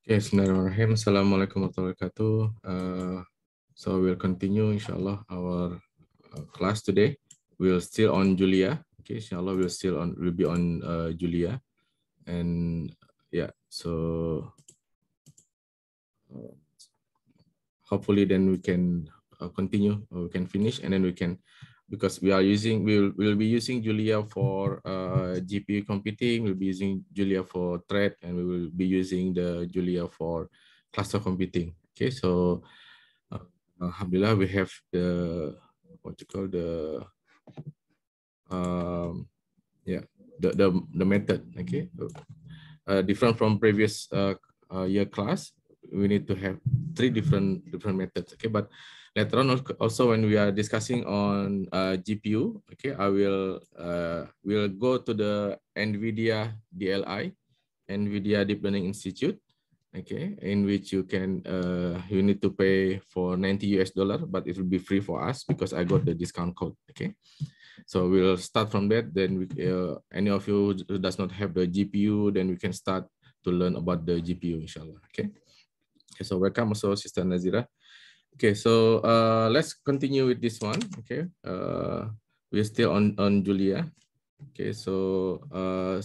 Okay, Bismillahirrahmanirrahim. Assalamualaikum warahmatullahi wabarakatuh. So we'll continue, inshallah, our class today. We'll still on Julia. Okay, inshallah, we'll be on Julia, and yeah. So hopefully, then we can continue. We can finish, and then we can, because we'll be using Julia for GPU computing. We'll be using Julia for thread, and we will be using the Julia for cluster computing. Okay, so alhamdulillah, we have the what you call the um, yeah the method. Okay, different from previous year class. We need to have three different methods. Okay, but later on also when we are discussing on GPU, okay, I will go to the NVIDIA DLI, NVIDIA Deep Learning Institute, okay, in which you need to pay for $90, but it will be free for us because I got the discount code. Okay, so we'll start from that. Then any of you who does not have the GPU, then we can start to learn about the GPU, inshallah. Okay. Okay, so welcome also, Sister Nazira. Okay, so let's continue with this one. Okay, we're still on Julia. Okay, so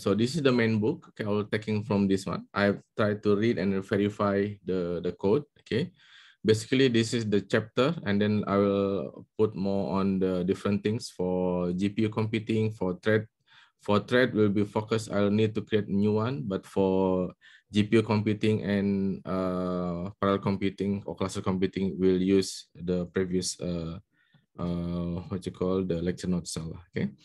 so this is the main book. Okay, I'll taking from this one. I've tried to read and verify the code. Okay, basically this is the chapter, and then I will put more on the different things for GPU computing. For thread will be focused. I'll need to create a new one, but for GPU computing and parallel computing or cluster computing, we'll use the previous what you call the lecture notes. Okay.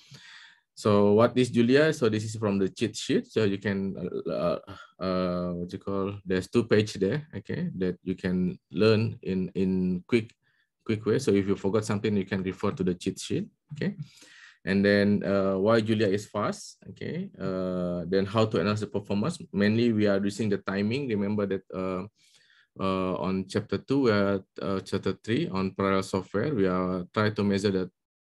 So what is Julia? So this is from the cheat sheet. So you can what you call, there's 2 pages there, okay, that you can learn in quick way. So if you forgot something, you can refer to the cheat sheet, okay. And then why Julia is fast, okay. Then how to analyze the performance. Mainly we are using the timing. Remember that on chapter 2, we are chapter 3 on parallel software. We are trying to measure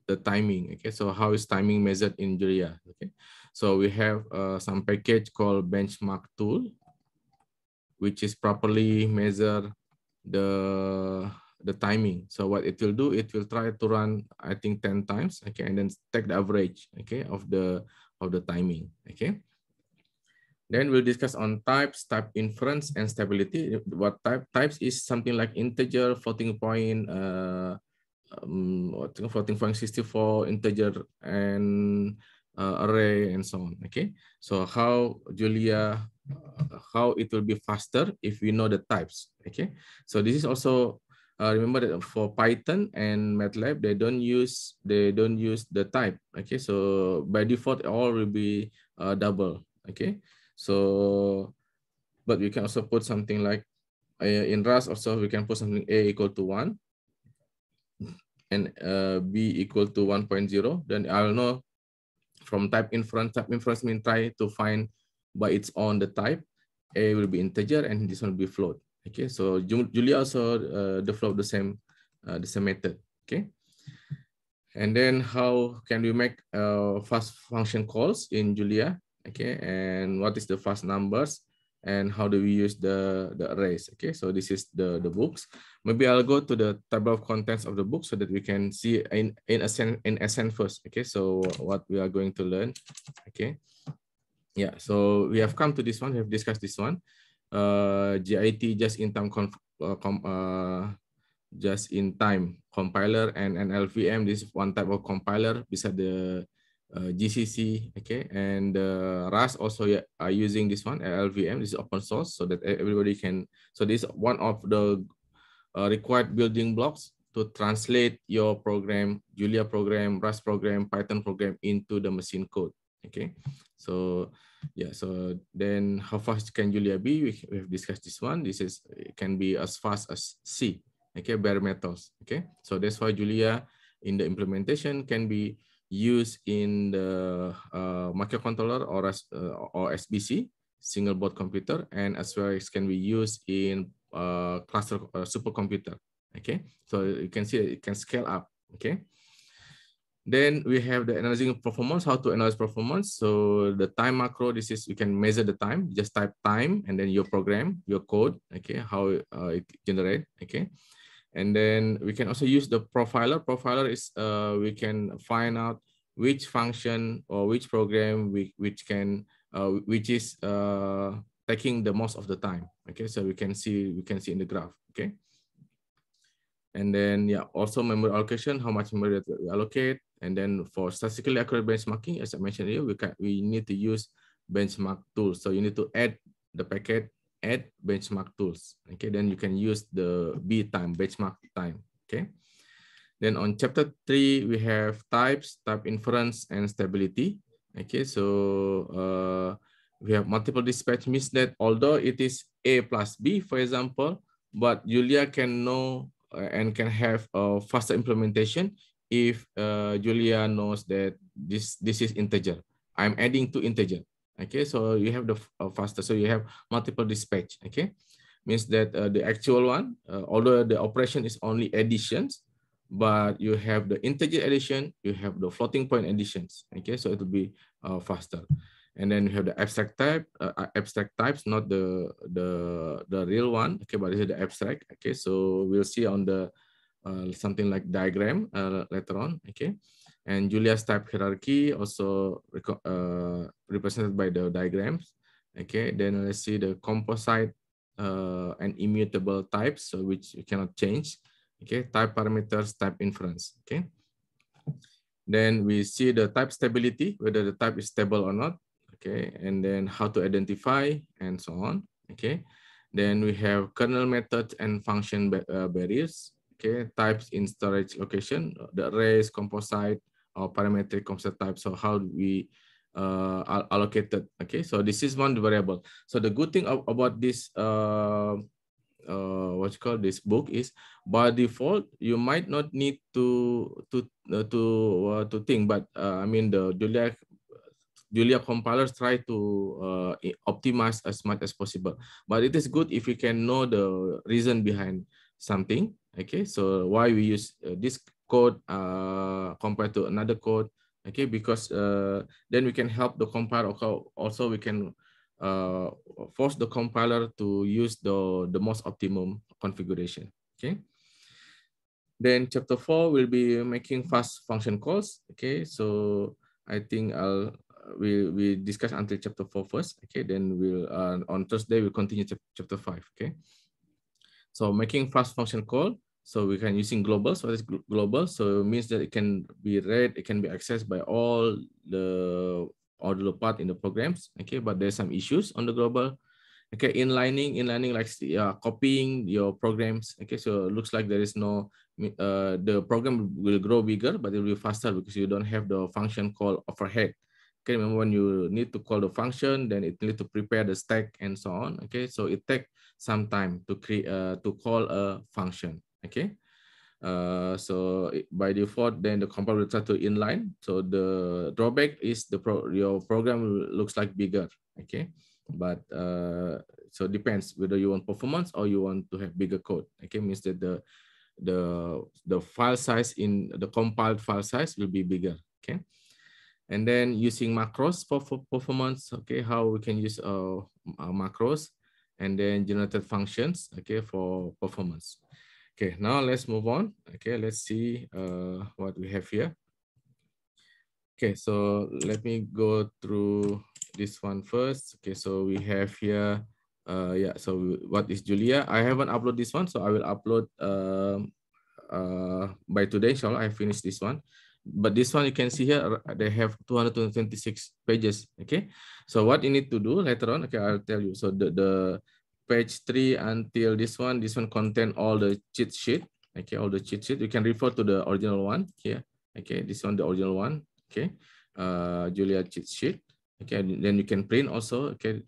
the timing. Okay, so how is timing measured in Julia? Okay, so we have some package called benchmark tool, which is properly measure the timing. So what it will do, it will try to run, I think, 10 times. Okay, and then take the average, okay, of the timing. Okay. Then we'll discuss on types, type inference, and stability. What types is something like integer, floating point, floating point 64, integer, and array, and so on. Okay, so how Julia, how it will be faster if we know the types. Okay, so this is also remember that for Python and MATLAB, they don't use the type. Okay, so by default all will be double. Okay. So, but we can also put something like in Rust also we can put something A equal to 1 and B equal to 1.0. Then I'll know from type inference. Type inference means try to find by its own the type. A will be integer and this one will be float. Okay, so Julia also develop the same method. Okay. And then how can we make fast function calls in Julia? Okay, and what is the fast numbers, and how do we use the arrays? Okay, so this is the books. Maybe I'll go to the table of contents of the book so that we can see in essence first. Okay, so what we are going to learn. Okay, yeah, so we have come to this one. We have discussed this one. JIT, just in time just in time compiler, and an LVM. This is one type of compiler beside the GCC, okay, and Rust also are using this one, LVM. This is open source, so that everybody can. So this is one of the required building blocks to translate your program, Julia program, Rust program, Python program into the machine code. Okay, so yeah, so then how fast can Julia be? We have discussed this one. This is, it can be as fast as C. Okay, bare metals. Okay, so that's why Julia in the implementation can be used in the microcontroller or SBC, single board computer, and as well as can be used in cluster supercomputer. Okay, so you can see it can scale up. Okay, Then we have the analyzing performance, how to analyze performance. So the time macro, this is, you can measure the time, just type time and then your program, your code, okay, how it generate, okay. And then we can also use the profiler. Profiler is, we can find out which function or which program which is taking the most of the time, okay. So we can see in the graph, okay. And then, yeah, also memory allocation, how much memory that we allocate. And then for statistically accurate benchmarking, as I mentioned here, we need to use benchmark tools. So you need to add the packet, add benchmark tools. Okay, then you can use the B time, benchmark time. Okay. Then on chapter 3, we have types, type inference, and stability. Okay, so we have multiple dispatch, means that although it is A plus B, for example, but Julia can know and can have a faster implementation if Julia knows that this is integer. I'm adding to integer. Okay, so you have the faster. So you have multiple dispatch. Okay, means that the actual one, although the operation is only additions, but you have the integer addition, you have the floating point additions. Okay, so it will be faster. And then you have the abstract types, not the real one. Okay, but this is the abstract. Okay, so we'll see on the something like diagram later on. Okay, and Julia's type hierarchy also represented by the diagrams. Okay, then let's see the composite and immutable types, so which you cannot change. Okay, type parameters, type inference. Okay, then we see the type stability, whether the type is stable or not. Okay, and then how to identify and so on. Okay, then we have kernel methods and function barriers. Okay, types in storage location, the arrays, composite, or parametric composite type. So how do we allocated? Okay, so this is one variable. So the good thing about this what you call this book is, by default you might not need to think, but I mean the Julia compilers try to optimize as much as possible. But it is good if you can know the reason behind something. Okay, so why we use this code compared to another code. Okay, because then we can help the compiler. Also, we can force the compiler to use the most optimum configuration. Okay. Then chapter 4 will be making fast function calls. Okay, so I think we discuss until chapter 4 first. Okay, then we'll on Thursday we'll continue chapter 5. Okay, so making fast function call. So we can using global. So it's global. So it means that it can be read, it can be accessed by all the part in the programs. Okay, but there's some issues on the global. Okay, inlining like copying your programs. Okay, so it looks like there is no the program will grow bigger, but it will be faster because you don't have the function call overhead. Okay, remember when you need to call the function, then it need to prepare the stack and so on. Okay, so it takes some time to create to call a function. Okay, so by default, then the compiler will try to inline. So the drawback is your program looks like bigger. Okay, but so it depends whether you want performance or you want to have bigger code. Okay, means that the file size in the compiled file size will be bigger. Okay, and then using macros for performance. Okay, how we can use macros, and then generated functions. Okay, for performance. Okay, now let's move on. Okay, let's see what we have here. Okay, so let me go through this one first. Okay, so we have here, yeah, so what is Julia? I haven't uploaded this one, so I will upload by today, inshallah. I finished this one. But this one you can see here, they have 226 pages. Okay, so what you need to do later on, okay, I'll tell you. So the page 3 until this one contain all the cheat sheet. Okay, all the cheat sheet. You can refer to the original one here. Okay, this one, the original one. Okay, Julia cheat sheet. Okay, then you can print also. Okay,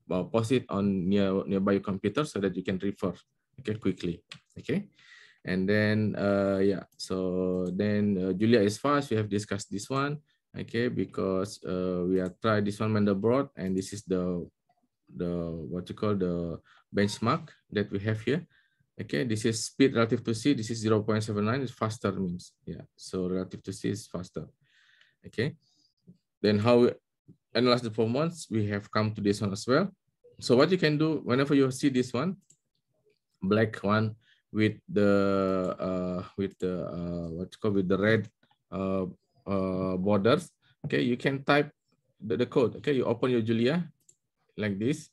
post it on nearby your computer so that you can refer. Okay, quickly. Okay, and then yeah. So then Julia is fast. We have discussed this one. Okay, because we have tried this one Mandelbrot, and this is the what you call the benchmark that we have here. Okay, this is speed relative to C. This is 0.79. It's faster means, yeah. So relative to C is faster. Okay. Then how we analyze the performance, we have come to this one as well. So what you can do whenever you see this one, black one with the what you call with the red borders. Okay, you can type the code. Okay, you open your Julia like this.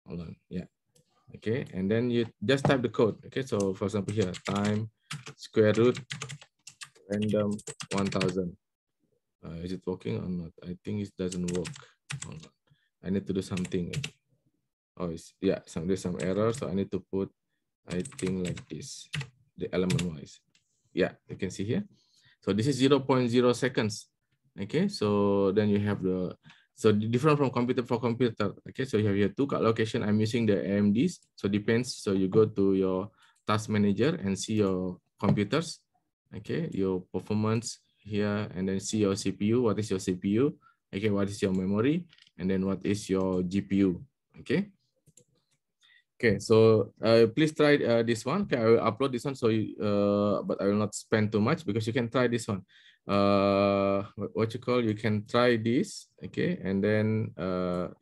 Hold on, yeah. Okay, and then you just type the code. Okay, so for example here, time square root random 1000. Is it working or not? I think it doesn't work. Hold on. I need to do something. Oh, yeah, there's some error, so I need to put, I think like this, the element wise. Yeah, you can see here. So this is 0.0 seconds. Okay, so then you have the, so different from computer for computer. Okay, so you have here two location. I'm using the AMDs, so depends. So you go to your task manager and see your computers. Okay, your performance here, and then see your CPU. What is your CPU? Okay, what is your memory? And then what is your GPU? Okay. Okay, so please try this one. Okay, I will upload this one, so you, but I will not spend too much because you can try this one. What you call, you can try this, okay, and then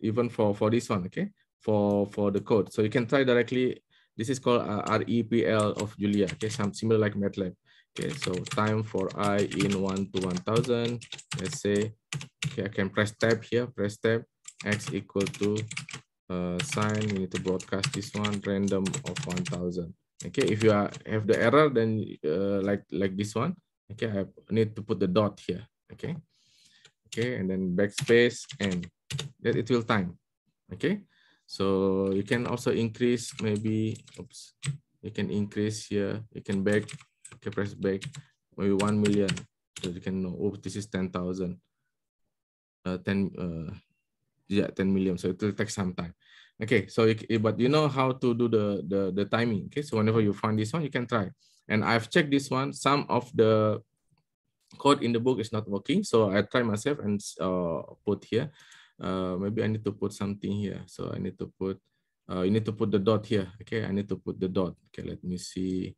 even for this one, okay, for the code, so you can try directly. This is called REPL of Julia. Okay, some similar like MATLAB. Okay, so time for I in 1 to 1000. Let's say, okay, I can press tab here. Press tab. X equal to sign. We need to broadcast this one random of 1000. Okay, if you have the error, then like this one, okay, I need to put the dot here. Okay, okay, and then backspace, and that it will time. Okay, so you can also increase, maybe, oops, you can increase here, you can back, okay, press back, maybe 1 million, so you can know, oh, this is 10,000, 10 million, so it will take some time. Okay, so but you know how to do the timing. Okay, so whenever you find this one, you can try. And I've checked this one. Some of the code in the book is not working, so I try myself and put here. Maybe I need to put something here. So I need to put. You need to put the dot here. Okay, I need to put the dot. Okay, let me see.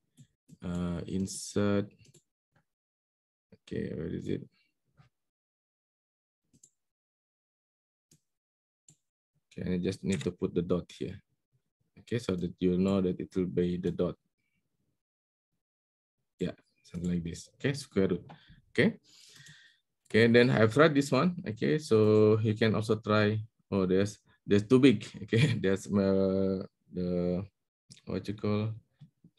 Insert. Okay, where is it? Okay, I just need to put the dot here. Okay, so that you know that it will be the dot. Yeah, something like this. Okay, square root. Okay. Okay, then I've tried this one. Okay, so you can also try. Oh, there's too big. Okay, there's the what you call,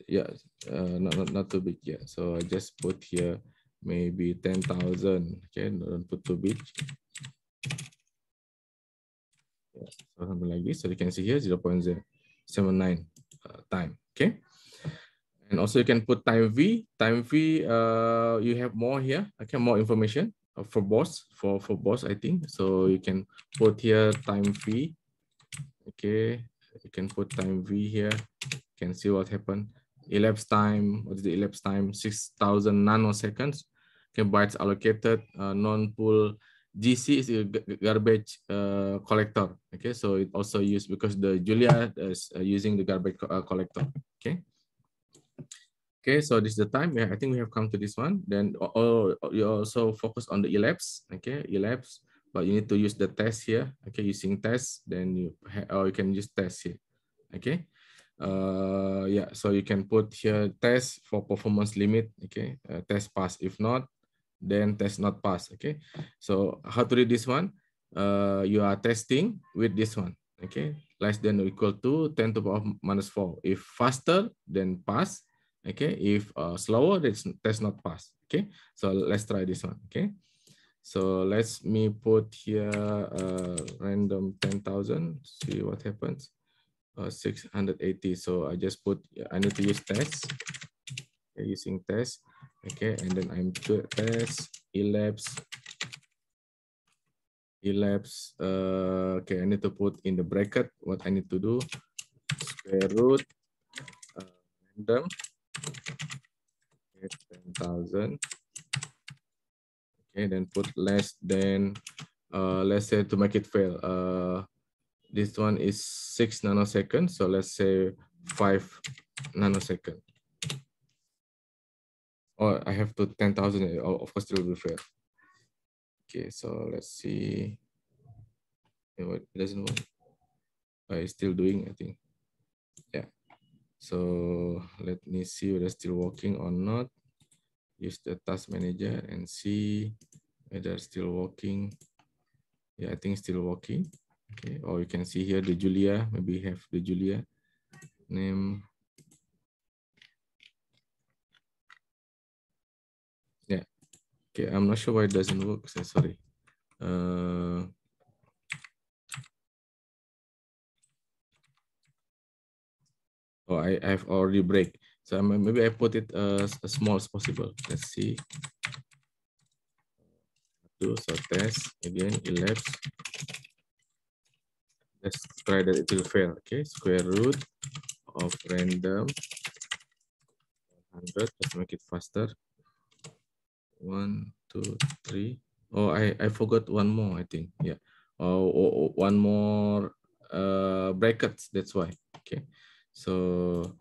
yeah, not too big. Yeah, so I just put here maybe 10,000. Okay, don't put too big. Yeah, so something like this. So you can see here 0.079 time. Okay. And also you can put time V. Time V, you have more here. Okay, more information for boss, for boss, I think. So you can put here time V. Okay, you can put time V here. You can see what happened. Elapsed time, what is the elapsed time? 6,000 nanoseconds. Okay, bytes allocated, non-pool. GC is a garbage collector. Okay, so it also used because the Julia is using the garbage collector. Okay. Okay, so this is the time. Yeah, I think we have come to this one. Then you also focus on the elapse. Okay, elapse, but you need to use the test here. Okay, using test, then you can use test here. Okay, yeah, so you can put here test for performance limit. Okay, test pass. If not, then test not pass. Okay, so how to read this one? You are testing with this one. Okay, less than or equal to 10 to the power minus 4. If faster, then pass. Okay, if slower, that's not pass. Okay, so let's try this one. Okay, so let's me put here random 10,000. See what happens. 680. So I just put. I need to use test. Okay, using test. Okay, and then I'm to test elapse. Okay, I need to put in the bracket what I need to do. Square root random. 10,000. Okay, then put less than, let's say to make it fail. This one is 6 nanoseconds, so let's say 5 nanosecond. Oh, I have to 10,000. Of course, it will be fair. Okay, so let's see. It doesn't work. It's still doing, I think. Yeah. So let me see whether it's still working or not. Use the task manager and see whether it's still working. Yeah, I think it's still working. Okay, or you can see here the Julia. Maybe have the Julia name. Yeah. Okay, I'm not sure why it doesn't work. So sorry. Oh, I have already break. So maybe I put it as small as possible. Let's see. So test again, elapse. Let's try that it will fail. Okay, square root of random 100. Let's make it faster. 1, 2, 3. Oh, I forgot one more, I think. Yeah. Oh, one more brackets. That's why. Okay. So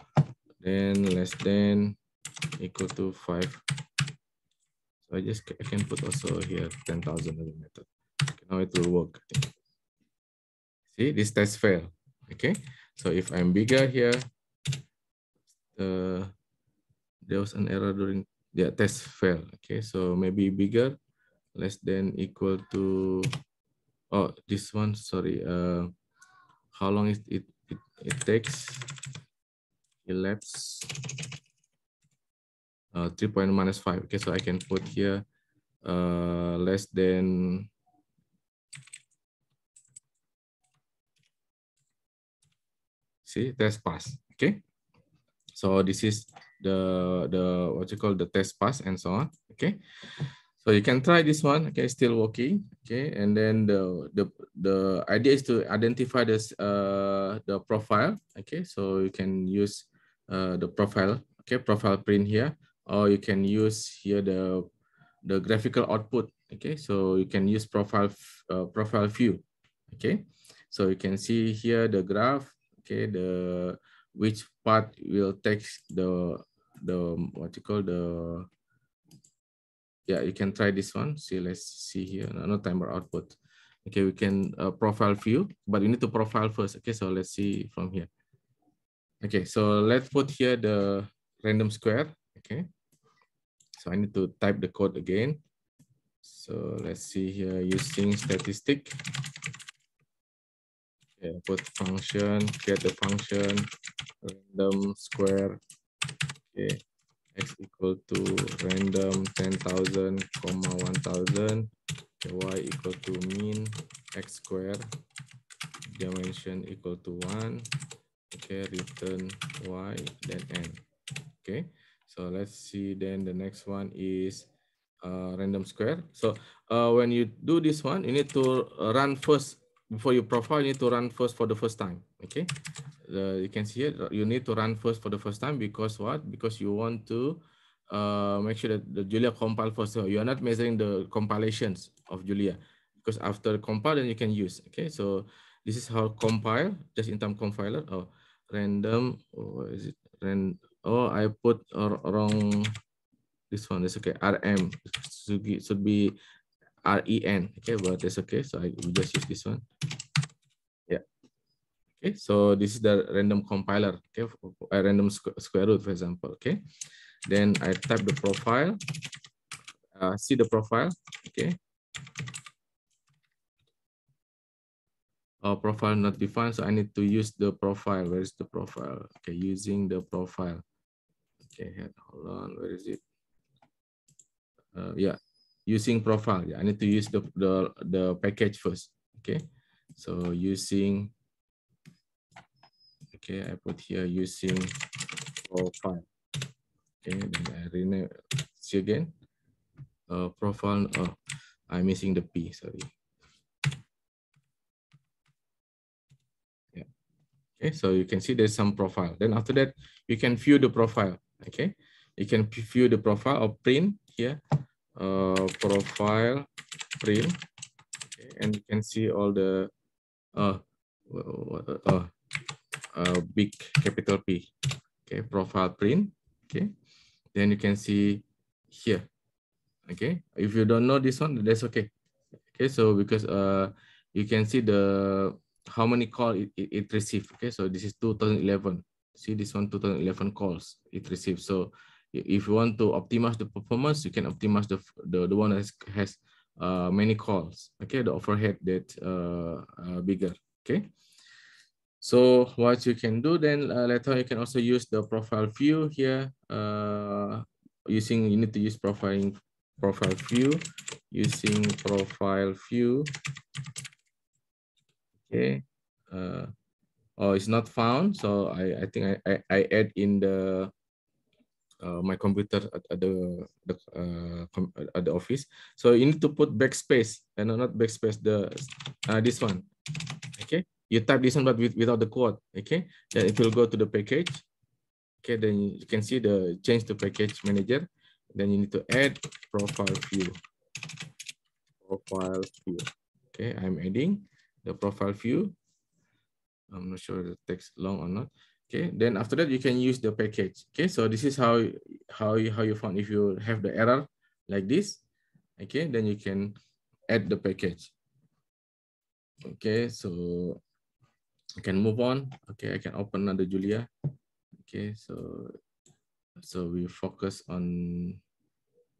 then less than equal to 5. So I can put also here 10,000 as a method. Okay, now it will work. See, this test fail. Okay. So if I'm bigger here, there was an error during the test fail. Okay, so maybe bigger, less than equal to, oh, this one, sorry. How long is it takes? Elapse 3 point minus 5. Okay, so I can put here less than, see, test pass. Okay, so this is the what you call the test pass and so on. Okay, so you can try this one. Okay, still working. Okay, and then the idea is to identify this the profile. Okay, so you can use the profile. Okay, profile print here, or you can use here the graphical output. Okay, so you can use profile view. Okay, so you can see here the graph. Okay, the which part will take the what you call the, yeah, you can try this one. See, let's see here. No timer output. Okay, we can profile view, but we need to profile first. Okay, so let's see from here. Okay, so let's put here the random square. Okay, so I need to type the code again. So let's see here using statistic. Okay, put function, create the function random square. Okay, x equal to random 10,000, 1,000. Okay, y equal to mean x square, dimension equal to 1. Okay, return y, then n. Okay, so let's see. Then the next one is random square. So when you do this one, you need to run first before you profile. You need to run first for the first time. Okay, you can see it. You need to run first for the first time because what? Because you want to make sure that the Julia compile first. So you are not measuring the compilations of Julia, because after compile then you can use. Okay, so this is how compile, just in term compiler. Oh, random. Oh, is it oh, I put wrong. This one is okay. RM should be REN. Okay, but that's okay. So we just use this one. Yeah. Okay, so this is the random compiler. Okay, a random square root, for example. Okay, then I type the profile. See the profile. Okay. Profile not defined, so I need to use the profile. Where is the profile? Okay, using the profile. Okay, hold on. Where is it? Yeah, using profile. Yeah, I need to use the package first. Okay, so using. Okay, I put here using profile. Okay, then I rename. See again. Profile. Oh, I'm missing the P. Sorry. Yeah. Okay, so you can see there's some profile. Then after that, you can view the profile. Okay, you can view the profile or print here. Profile print. Okay, and you can see all the big capital P. Okay, profile print. Okay, then you can see here. Okay, if you don't know this one, that's okay. Okay, so because you can see the how many calls it received. Okay, so this is 2011. See this one, 2011 calls it received. So if you want to optimize the performance, you can optimize the one that has many calls. Okay, the overhead that bigger. Okay. So what you can do then later you can also use the profile view here. You need to use profile view using profile view. Okay. Oh, it's not found. So I think I add in the my computer at the office. So you need to put backspace and not backspace this one. Okay. You type this one but without the quote. Okay. Then it will go to the package. Okay. Then you can see the change to package manager. Then you need to add profile view. Profile view. Okay. I'm adding the profile view. I'm not sure the text long or not. Okay, then after that you can use the package. Okay, so this is how you found if you have the error like this. Okay, then you can add the package. Okay, so I can move on. Okay, I can open another Julia. Okay, so we focus on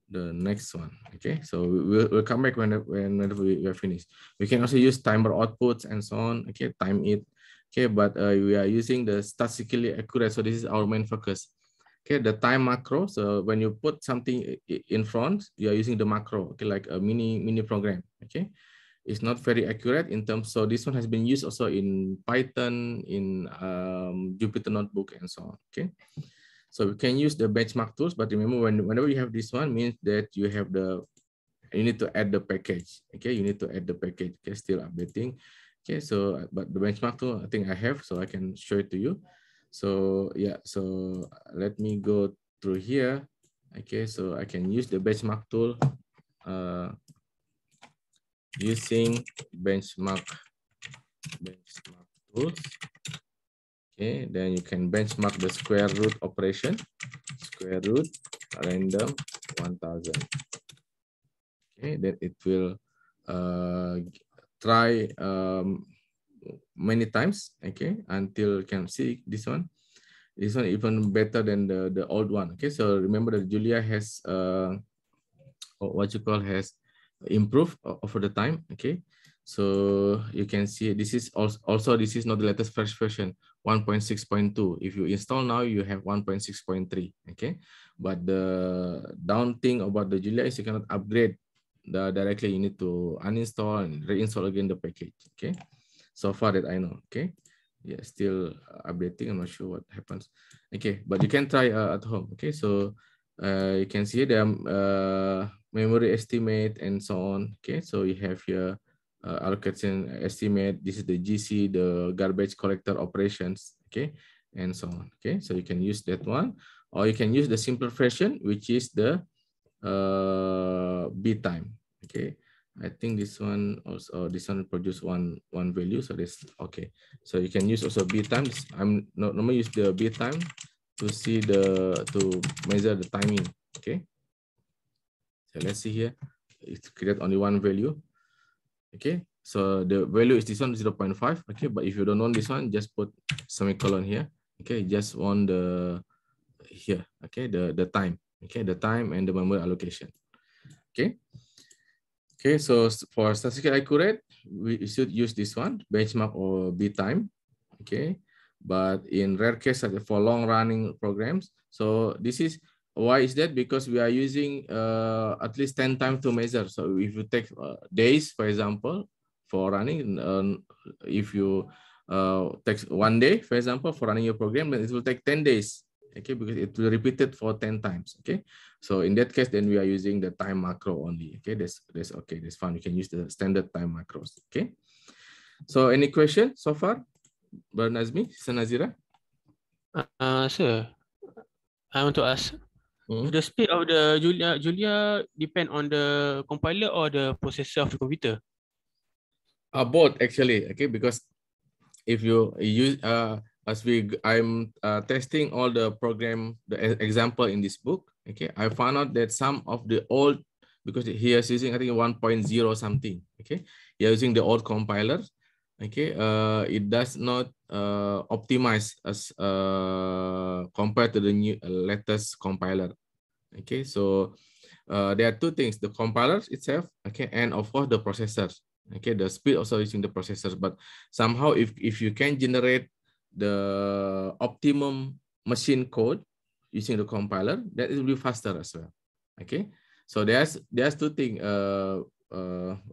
the next one. Okay, so we'll come back whenever we are finished. We can also use timer outputs and so on. Okay, time it. Okay, but we are using the statistically accurate. So this is our main focus. Okay, the time macro. So when you put something in front, you are using the macro. Okay, like a mini program. Okay, it's not very accurate in terms. So this one has been used also in Python, in Jupyter Notebook, and so on. Okay. So we can use the benchmark tools, but remember whenever you have this one means that you need to add the package. Okay, you need to add the package. Okay, still updating. Okay, so but the benchmark tool I think I have, so I can show it to you. So yeah, so let me go through here. Okay, so I can use the benchmark tool using benchmark tools. Okay, then you can benchmark the square root operation. Square root random 1000. Okay, then it will try many times. Okay, until you can see this one. This one even better than the old one. Okay, so remember that Julia has what you call has improved over the time. Okay, so you can see this is also this is not the latest fresh version 1.6.2. If you install now, you have 1.6.3. Okay, but the down thing about the Julia is you cannot upgrade directly. You need to uninstall and reinstall again the package. Okay, so far that I know. Okay, yeah, still updating. I'm not sure what happens. Okay, but you can try at home. Okay, so you can see the memory estimate and so on. Okay, so you have your allocation estimate. This is the GC, the garbage collector operations. Okay, and so on. Okay, so you can use that one, or you can use the simpler version, which is the B time. Okay, I think this one also produce one value, so this okay. So you can use also B times. I'm not normally use the B time to see to measure the timing. Okay, so let's see here. It's create only one value. Okay, so the value is this one 0.5. Okay, but if you don't want this one, just put semicolon here. Okay, just want the here. Okay, the time. Okay, the time and the memory allocation. Okay. Okay, so for statistically accurate, we should use this one, benchmark or B time. Okay, but in rare case for long running programs, so this is why is that? Because we are using at least 10 times to measure. So if you take days, for example, for running, if you take 1 day, for example, for running your program, then it will take 10 days. Okay, because it will repeat it for 10 times. Okay, so in that case, then we are using the time macro only. Okay, that's okay. That's fine. You can use the standard time macros. Okay. So any question so far, Brother Nazmi, Sister Nazira? Sir, I want to ask. The speed of the Julia depend on the compiler or the processor of the computer? Both actually. Okay, because if you use I'm testing all the program, the example in this book, okay, I found out that some of the old, because he is using, I think 1.0 something, okay, he is using the old compiler, okay, it does not optimize as compared to the new latest compiler, okay. So there are two things: the compiler itself, okay, and of course the processors, okay. The speed also using the processors, but somehow if you can generate the optimum machine code using the compiler, that it will be faster as well, okay. So there's two things,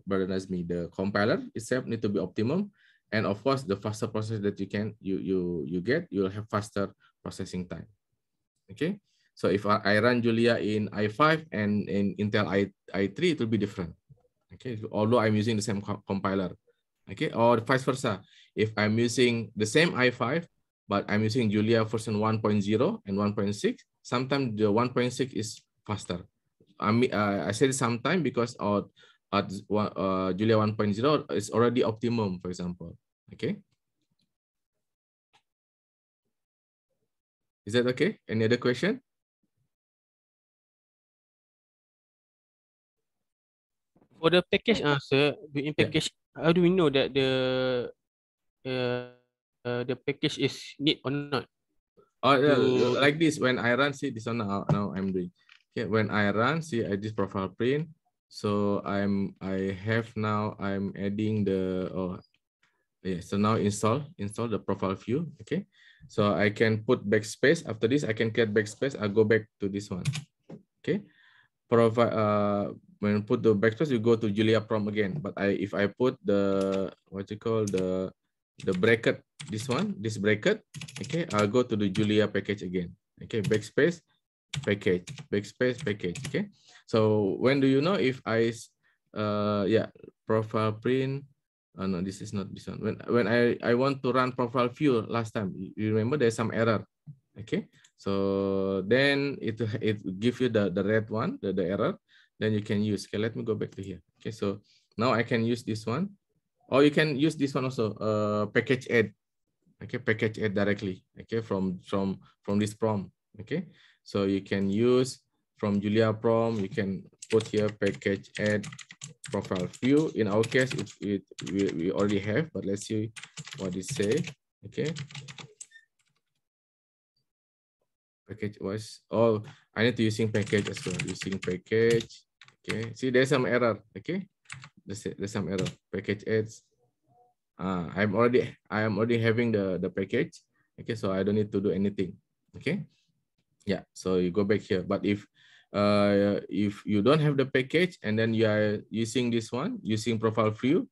Brother Nazmi. The compiler itself need to be optimum, and of course the faster process that you get, you'll have faster processing time, okay. So if I run Julia in i5 and in Intel i3, it will be different, okay, although I'm using the same compiler, okay, or vice versa. If I'm using the same i5, but I'm using Julia version 1.0 and 1.6, sometimes the 1.6 is faster. I said sometimes because Julia 1.0 is already optimum, for example, okay. Is that okay? Any other question? For the package answer, in package, how do we know that the package is need or not? Like this, when I run, see this one now I'm doing. Okay, when I run, see I this profile print. So I'm adding the so now install the profile view. Okay, so I can put backspace. After this, I can create backspace. I'll go back to this one. Okay, when put the backspace, you go to Julia Prom again. But if I put the the bracket, this bracket, okay, I'll go to the Julia package again. Okay, backspace, package, backspace, package. Okay, so when do you know if profile print? No, this is not this one. When I want to run profile view last time, you remember there's some error. Okay, so then it gives you the red one, the error. Then you can use. Okay, let me go back to here. Okay, so now I can use this one. Or you can use this one also, package add. Okay, package add directly. Okay, from this prom. Okay, so you can use from Julia prom. You can put here package add profile view. In our case, we already have, but let's see what it say. Okay. Package was, I need to using package as well. Using package. Okay. See, there's some error. Okay. There's some error. Package adds. I am already having the package. Okay, so I don't need to do anything. Okay. Yeah. So you go back here. But if you don't have the package and then you are using this one, using profile view,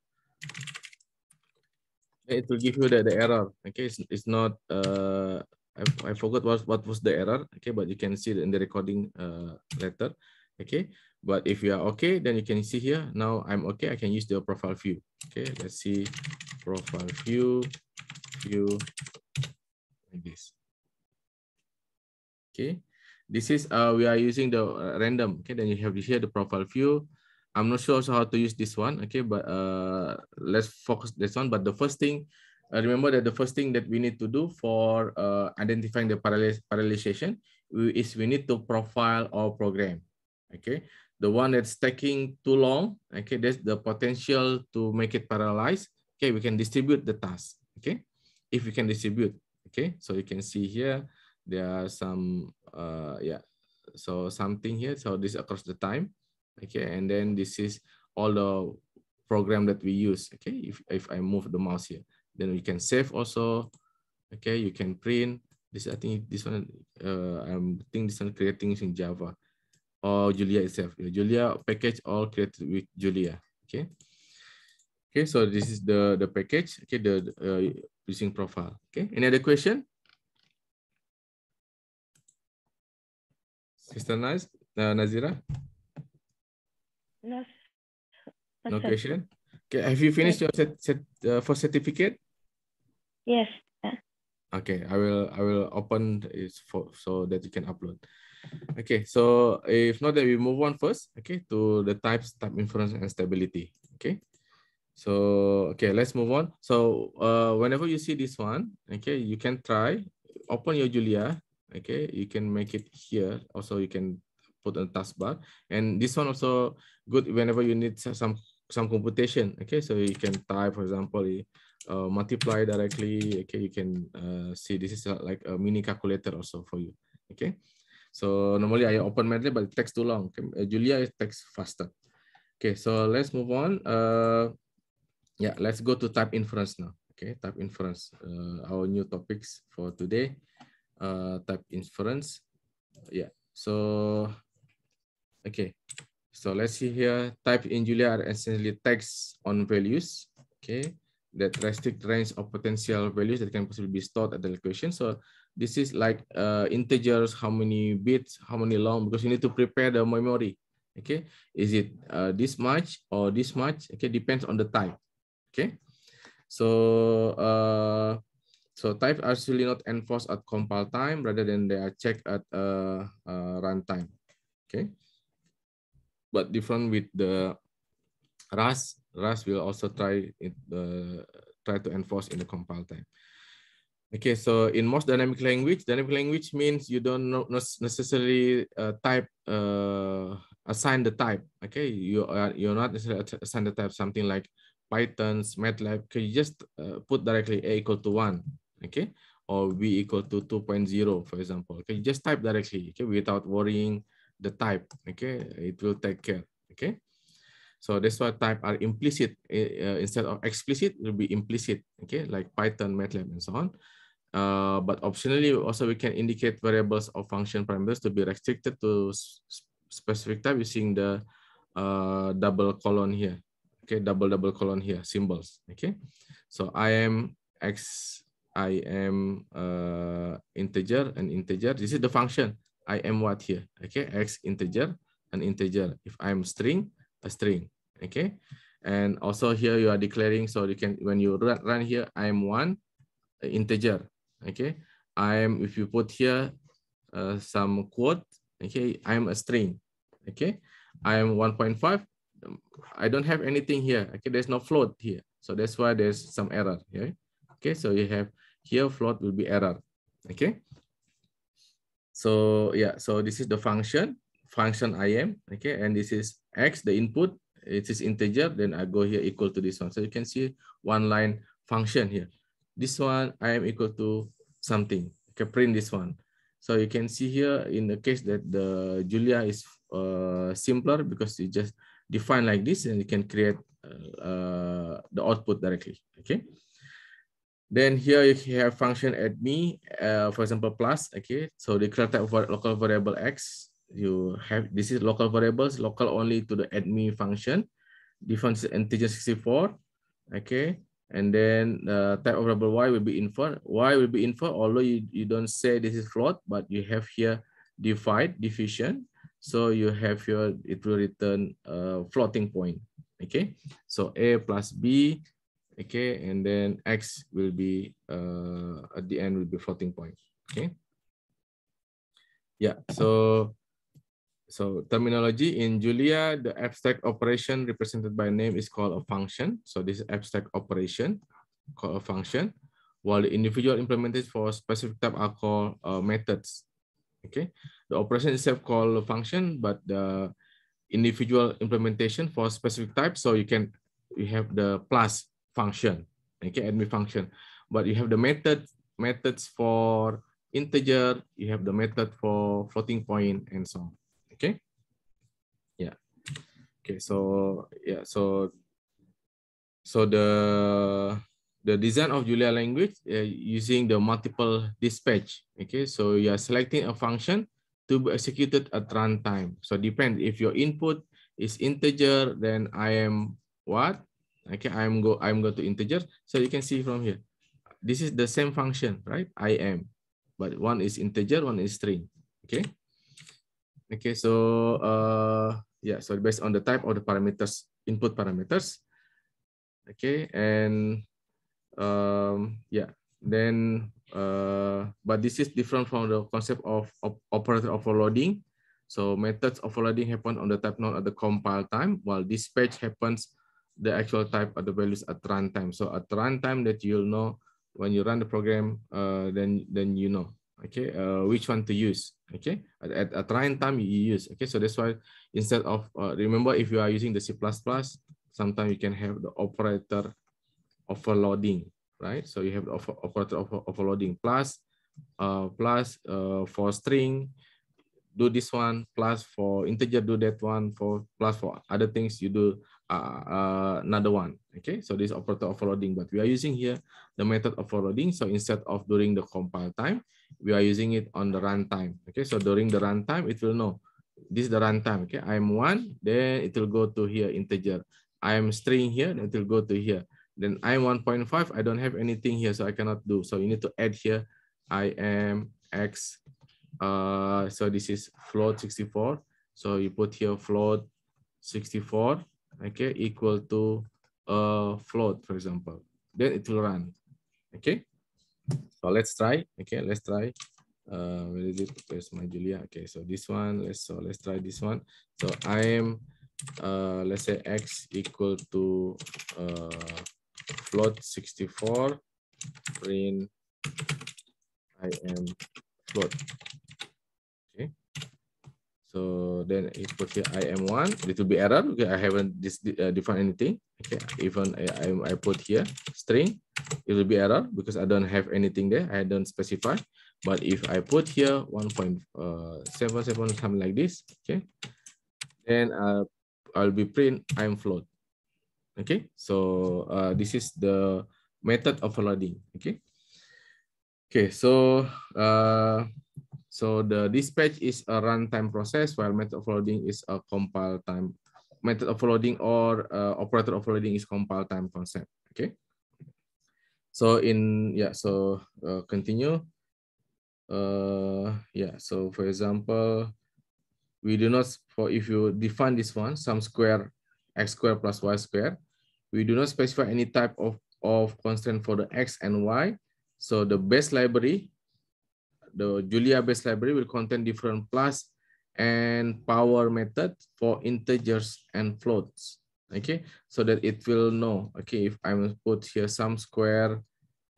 it will give you the error. Okay, it's not. I forgot what was the error. Okay, but you can see it in the recording later. Okay, but if you are okay, then you can see here. Now I'm okay. I can use the profile view. Okay, let's see profile view like this. Okay, this is we are using the random. Okay, then you have here the profile view. I'm not sure also how to use this one. Okay, but let's focus this one. But the first thing, remember that the first thing that we need to do for identifying the parallelization is we need to profile our program. Okay, the one that's taking too long. Okay, there's the potential to make it parallelized. Okay, we can distribute the task. Okay, if we can distribute. Okay, so you can see here there are some so something here. So this across the time. Okay, and then this is all the program that we use. Okay, if I move the mouse here, then we can save also. Okay, you can print this. I think this one I'm think this one creating in Java or Julia itself. Julia package all created with Julia. Okay. Okay, so this is the package. Okay, the using profile. Okay, any other question? Sister Nazira? No. No question? Okay, have you finished your for certificate? Yes. Okay, I will open it so that you can upload. Okay, so if not, then we move on first. Okay, to the type inference and stability. Okay, So, okay, let's move on. So whenever you see this one, okay, you can try, open your Julia, okay, you can make it here. Also, you can put a taskbar. And this one also good whenever you need some computation, okay, so you can type, for example, multiply directly, okay, you can see this is like a mini calculator also for you, okay. So normally I open Madlib, but it takes too long. Okay? Julia, it takes faster. Okay, so let's move on. Yeah, let's go to type inference now. Okay, type inference. Our new topics for today. Type inference. Yeah. So, okay. So let's see here. Type in Julia are essentially text on values. Okay, that restrict range of potential values that can possibly be stored at the location. So this is like integers, how many bits, how many long, because you need to prepare the memory. Okay, is it this much or this much? Okay, depends on the type. Okay. So so types are usually not enforced at compile time, rather than they are checked at runtime. Okay, but different with the Rust. Rust will also try to enforce in the compile time. Okay, so in most dynamic language means you don't necessarily assign the type. Okay, you're not necessarily assign the type, something like Python's, MATLAB. Okay, you just put directly a equal to 1, okay, or b equal to 2.0, for example. Okay, you just type directly, okay, without worrying the type. Okay, it will take care. Okay, so that's why type are implicit instead of explicit. It will be implicit. Okay, like Python, MATLAB, and so on. But optionally, also we can indicate variables or function parameters to be restricted to specific type using the double colon here. Okay, double colon here, symbols. Okay, so I am x, I am integer, an integer. This is the function. I am what here? Okay, x integer, an integer. If I'm string, a string. Okay, and also here you are declaring. So you can, when you run here, I am one, integer. Okay, I am, if you put here some quote, okay, I am a string. Okay, I am 1.5. I don't have anything here. Okay, there's no float here, so that's why there's some error here. Okay, so you have here float will be error. Okay, so yeah, so this is the function I am. Okay, and this is x, the input. It is integer. Then I go here equal to this one. So you can see one line function here. This one I am equal to something. Okay, print this one. So you can see here in the case that the Julia is simpler, because you just define like this and you can create the output directly. Okay. Then here you have function add me, for example, plus. Okay, so declare type of local variable x. You have, this is local variables, local only to the add me function. Define integer 64. Okay, and then type of variable y will be infer. Y will be infer, although you don't say this is float, but you have here divide, division. So you have here, it will return floating point. Okay, so a plus b. Okay, and then x will be at the end will be floating point. Okay, yeah. So terminology in Julia, the abstract operation represented by name is called a function. So this abstract operation called a function, while the individual implemented for specific type are called methods. Okay, the operation itself called a function, but the individual implementation for specific type. So you have the plus function, okay, admin function, but you have the methods for integer, you have the method for floating point, and so on. Okay, yeah. Okay, so yeah, so the design of Julia language using the multiple dispatch. Okay, so you are selecting a function to be executed at runtime. So depend, if your input is integer, then I am what? Okay, I'm go to integer. So you can see from here, this is the same function, right? I am, but one is integer, one is string. Okay. Okay, so yeah, so based on the type of the parameters, input parameters. Okay, and yeah, then but this is different from the concept of operator overloading. So methods overloading happen on the type node at the compile time, while dispatch happens the actual type of the values at runtime. So at runtime that you'll know when you run the program, then you know, okay, which one to use. Okay, at runtime you use. Okay, so that's why instead of remember, if you are using the C++, sometimes you can have the operator overloading, right? So you have the operator overloading plus for string, do this one, plus for integer, do that one, plus for other things, you do another one. Okay, so this operator overloading, but we are using here the method overloading. So instead of during the compile time, we are using it on the runtime. Okay, so during the runtime, it will know this is the runtime. Okay, I am 1, then it will go to here integer. I am string here, then it will go to here. Then I am 1.5, I don't have anything here, so I cannot do. So you need to add here I am x. So this is float 64. So you put here float 64, okay, equal to float, for example. Then it will run. Okay. So let's try. Okay, let's try. Where is it? Where's my Julia? Okay, so this one. Let's try this one. So I am let's say x equal to float 64 print I am float. Okay, so then it put here I am 1. It will be error. Okay, I haven't defined anything. Okay, even I put here string, it will be error because I don't have anything there. I don't specify. But if I put here 1.77 something like this, okay, then I'll be print I'm float. Okay, so this is the method of overloading. Okay. Okay, so the dispatch is a runtime process, while method overloading is a compile time. Method overloading or operator overloading is compile time concept. Okay. So continue. So for example, we do not, if you define this one, sum square x square plus y square, we do not specify any type of constraint for the x and y. So the base library, the Julia base library, will contain different plus and power method for integers and floats. Okay, so that it will know, okay, if I will put here sum square,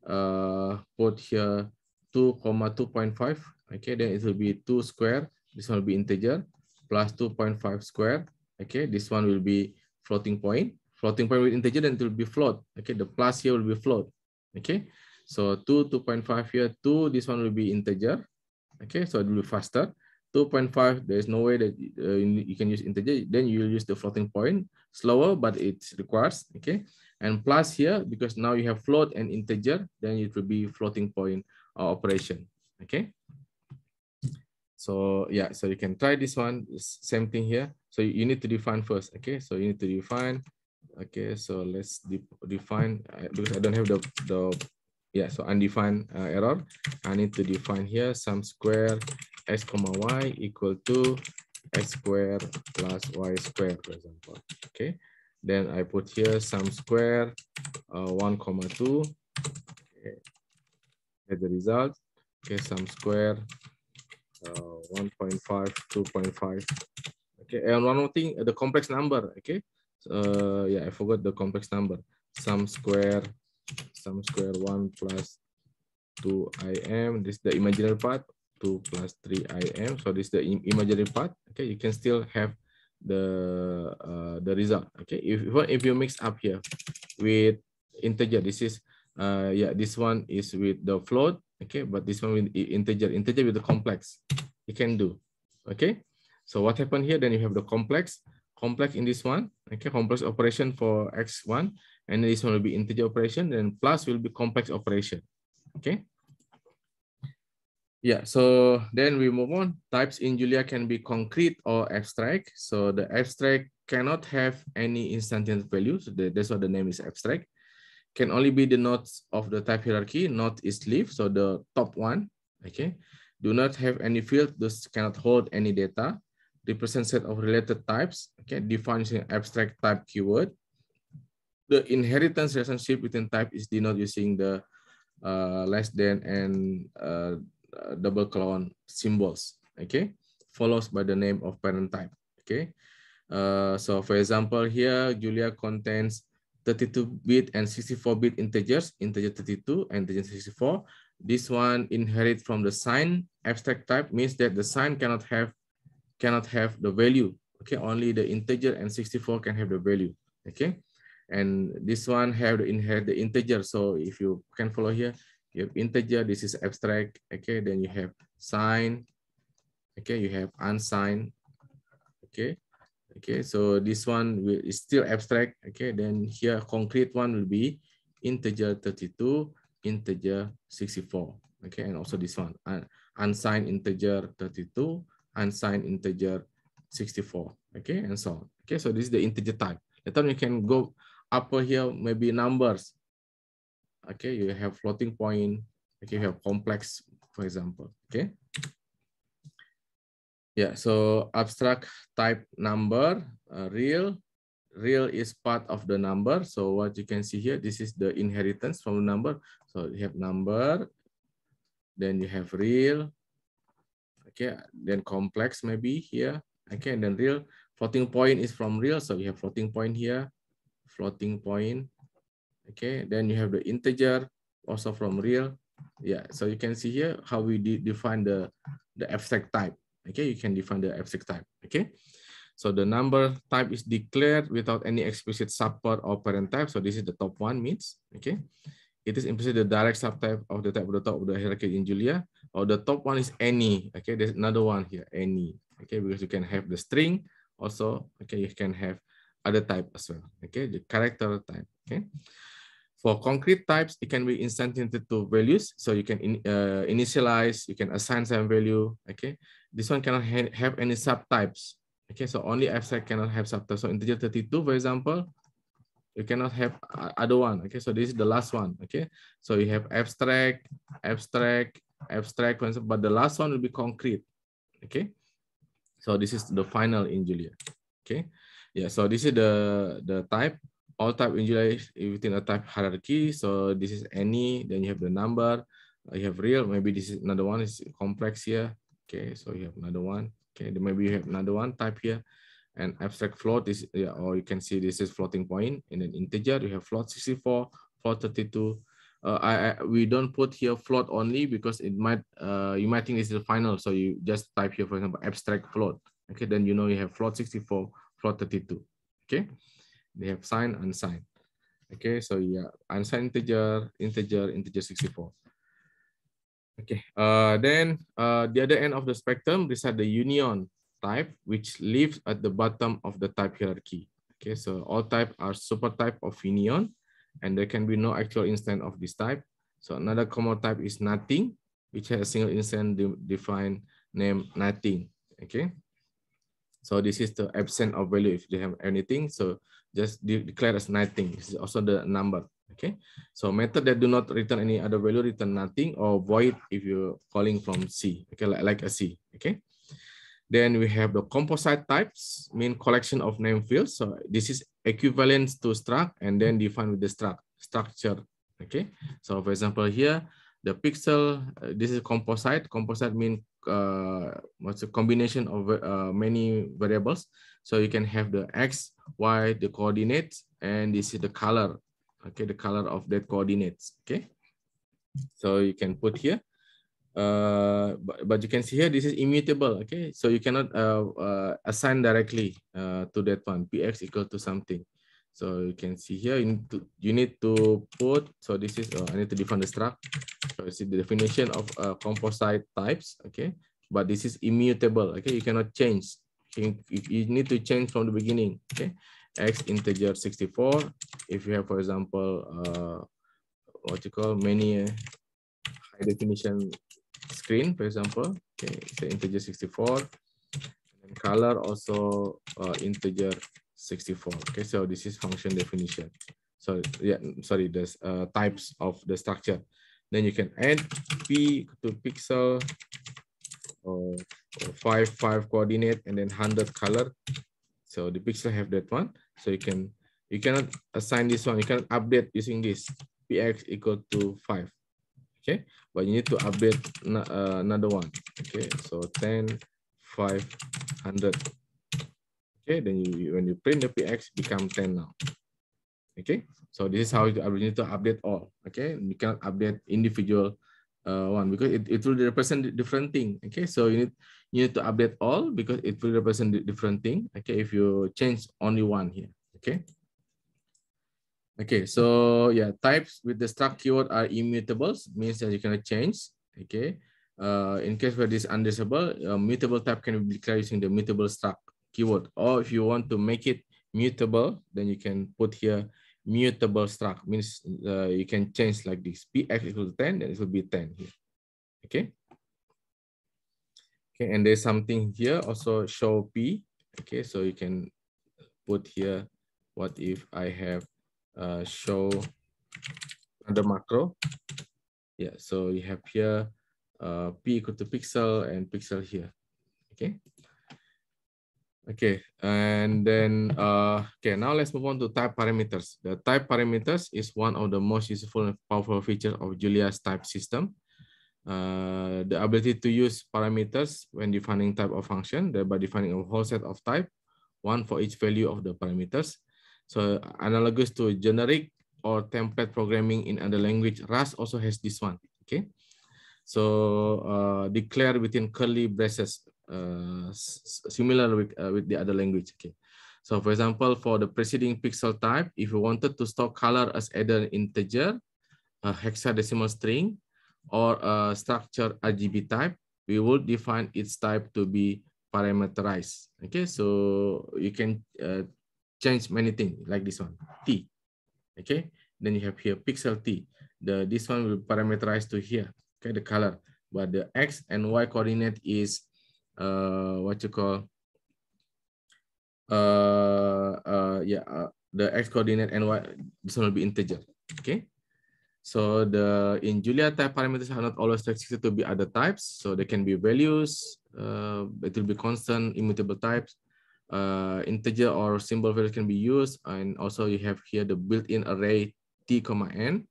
put here 2,2.5, okay, then it will be 2 square, this one will be integer, plus 2.5 square, okay, this one will be floating point with integer, then it will be float. Okay, the plus here will be float. Okay, so 2.5 here, 2, this one will be integer. Okay, so it will be faster. 2.5, there's no way that you can use integer, then you will use the floating point, slower, but it requires. Okay, and plus here, because now you have float and integer, then it will be floating point operation. Okay, so yeah, so you can try this one, same thing here. So you need to define first. Okay, so you need to define. Okay, so let's define, because I don't have so undefined error. I need to define here sum square x comma y equal to x square plus y square, for example. Okay, then I put here sum square 1, 2. Okay, get the result. Okay, sum square 1.5, 2.5. Okay, and one more thing, the complex number. Okay, I forgot the complex number. Sum square 1 plus 2im. This is the imaginary part. 2 plus 3im. So this is the imaginary part. Okay, you can still have the result. Okay, if you mix up here with integer, this is this one is with the float. Okay, but this one with integer with the complex, you can do. Okay, so what happened here? Then you have the complex in this one. Okay, complex operation for x1, and this one will be integer operation, then plus will be complex operation. Okay. Yeah, so then we move on. Types in Julia can be concrete or abstract. So the abstract cannot have any instantaneous values. That's why the name is abstract. Can only be the nodes of the type hierarchy. Node is leaf, so the top one. Okay. Do not have any field, thus cannot hold any data. Represent set of related types. Okay, defines an abstract type keyword. The inheritance relationship between type is denoted using the less than and double colon symbols. Okay, follows by the name of parent type. Okay, so for example here, Julia contains 32-bit and 64-bit integers, integer 32 and integer 64. This one inherit from the sign. Abstract type means that the sign cannot have the value. Okay, only the integer and 64 can have the value. Okay, and this one have to inherit the integer. So if you can follow here, you have integer. This is abstract. Okay, then you have sign. Okay, you have unsigned. Okay. Okay, so this one is still abstract. Okay, then here concrete one will be integer 32, integer 64. Okay, and also this one unsigned integer 32, unsigned integer 64. Okay, and so on. Okay, so this is the integer type. Later on you can go upper here, maybe numbers. Okay, you have floating point. Okay, you have complex, for example. Okay. Yeah, so abstract type number, real is part of the number. So what you can see here, this is the inheritance from the number. So you have number, then you have real, okay, then complex maybe here, okay, and then real. Floating point is from real, so you have floating point here, floating point, okay, then you have the integer also from real. Yeah, so you can see here how we define the abstract type. Okay, you can define the abstract type. Okay, so the number type is declared without any explicit subpart or parent type. So this is the top one means. Okay, it is implicit the direct subtype of the type of the top of the hierarchy in Julia. Or the top one is any. Okay, there's another one here, any. Okay, because you can have the string also. Okay, you can have other type as well. Okay, the character type. Okay. For concrete types, it can be instantiated to values. So you can initialize, you can assign some value. Okay, this one cannot have any subtypes. Okay, so only abstract cannot have subtypes. So integer 32, for example, you cannot have other one. Okay, so this is the last one. Okay, so you have abstract, abstract, abstract, but the last one will be concrete. Okay, so this is the final in Julia. Okay, yeah, so this is the type. All type in Julia is within a type hierarchy. So this is any, then you have the number, you have real, maybe this is another one is complex here. Okay, so you have another one. Okay, then maybe you have another one type here. And abstract float is, yeah, or you can see this is floating point. And then integer, you have float 64, float 32. We don't put here float only because it might you might think this is the final. So you just type here, for example, abstract float. Okay, then you know you have float 64, float 32. Okay. They have signed, unsigned. Okay, so yeah, unsigned integer, integer 64. Okay, then the other end of the spectrum, these are the union type, which lives at the bottom of the type hierarchy. Okay, so all type are super type of union, and there can be no actual instance of this type. So another common type is nothing, which has a single instance defined name nothing. Okay. So this is the absence of value if they have anything. So just declare as nothing. This is also the number. Okay. So method that do not return any other value return nothing, or void if you're calling from C. Okay, like a C. Okay. Then we have the composite types, mean collection of name fields. So this is equivalent to struct and then defined with the structure. Okay. So for example here, the pixel, this is composite. Composite means what's a combination of many variables. So you can have the X, Y, the coordinates, and this is the color. Okay, the color of that coordinates. Okay. So you can put here. But you can see here, this is immutable. Okay, so you cannot assign directly to that one. Px equal to something. So you can see here, you need to put. So this is I need to define the struct. So you see the definition of composite types. Okay, but this is immutable. Okay, you cannot change. You need to change from the beginning. Okay, x integer 64. If you have, for example, what you call many high definition screen, for example, okay, it's an integer 64, and color also integer 64. Okay, so this is function definition. So yeah, sorry, there's types of the structure. Then you can add p to pixel or 5 coordinate and then 100 color. So the pixel have that one. So you cannot assign this one. You cannot update using this px equal to 5. Okay, but you need to update another one. Okay, so 10, 500. Okay, then when you print the px, become 10 now. Okay, so this is how you need to update all. Okay, you cannot update individual one because it will represent different thing. Okay, so you need to update all because it will represent different thing. Okay, if you change only one here. Okay. Okay, so yeah, types with the struct keyword are immutables, means that you cannot change. Okay, in case where this undesirable, mutable type can be declared using the mutable struct keyword. Or if you want to make it mutable, then you can put here mutable struct, means you can change like this. Px equal to 10, then it will be 10 here. Okay. Okay, and there's something here also show p. Okay, so you can put here, what if I have show under macro. Yeah, so you have here p equal to pixel and pixel here. Okay. Okay, and then okay, now let's move on to type parameters. The type parameters is one of the most useful and powerful features of Julia's type system. The ability to use parameters when defining type of function, thereby defining a whole set of type, one for each value of the parameters. So analogous to generic or template programming in other language, Rust also has this one. Okay, so declare within curly braces, similar with the other language. Okay, so for example, for the preceding pixel type, if you wanted to store color as either integer, a hexadecimal string, or a structure RGB type, we would define its type to be parameterized. Okay, so you can change many things like this one, T. Okay, then you have here pixel T. This one will parameterize to here. Okay, the color, but the X and Y coordinate is what you call the X coordinate and Y, this one will be integer. Okay. So in Julia, type parameters are not always restricted to be other types. So they can be values, it will be constant, immutable types, integer or symbol values can be used. And also you have here the built-in array t, n.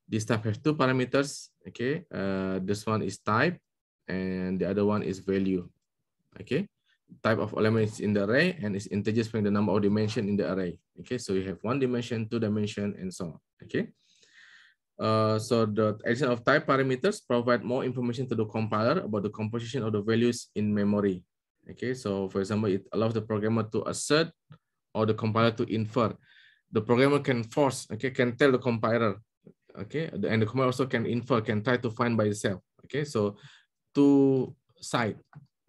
This type has two parameters. Okay, this one is type and the other one is value. Okay, type of elements in the array and is integers from the number of dimension in the array. Okay, so you have 1 dimension, 2 dimension, and so on. Okay. So the addition of type parameters provide more information to the compiler about the composition of the values in memory. Okay, so for example, it allows the programmer to assert or the compiler to infer. The programmer can force, okay, can tell the compiler, okay, and the compiler also can infer, can try to find by itself. Okay, so two sides.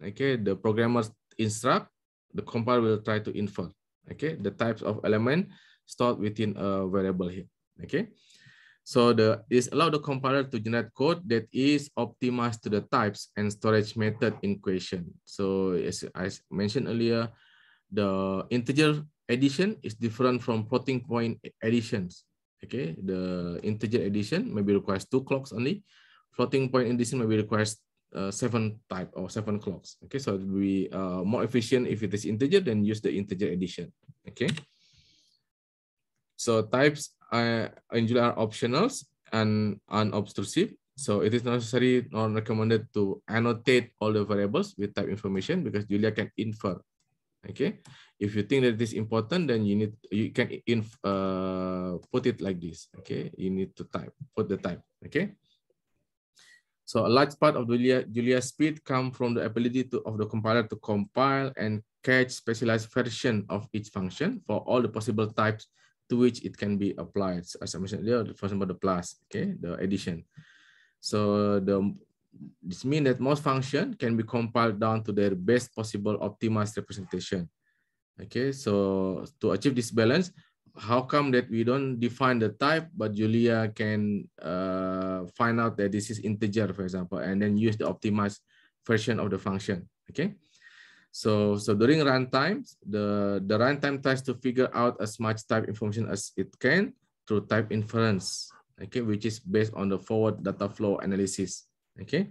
Okay, the programmer instruct, the compiler will try to infer. Okay, the types of element stored within a variable here. Okay. So this allows the compiler to generate code that is optimized to the types and storage method in question. So as I mentioned earlier, the integer addition is different from floating point additions. Okay, the integer addition maybe requires 2 clocks only. Floating point addition maybe requires 7 type or 7 clocks. Okay, so it will be more efficient if it is integer, then use the integer addition. Okay. So types in Julia are optionals and unobtrusive. So it is not necessary nor recommended to annotate all the variables with type information because Julia can infer. Okay, if you think that it is important, then you can put it like this. Okay, you need to put the type. Okay. So a large part of Julia's speed comes from the ability of the compiler to compile and catch specialized version of each function for all the possible types to which it can be applied. As I mentioned earlier, for example, the plus, okay, the addition. So this means that most functions can be compiled down to their best possible optimized representation. Okay, so to achieve this balance, how come that we don't define the type, but Julia can find out that this is integer, for example, and then use the optimized version of the function. Okay. So during runtime, the runtime tries to figure out as much type information as it can through type inference, okay, which is based on the forward data flow analysis. Okay.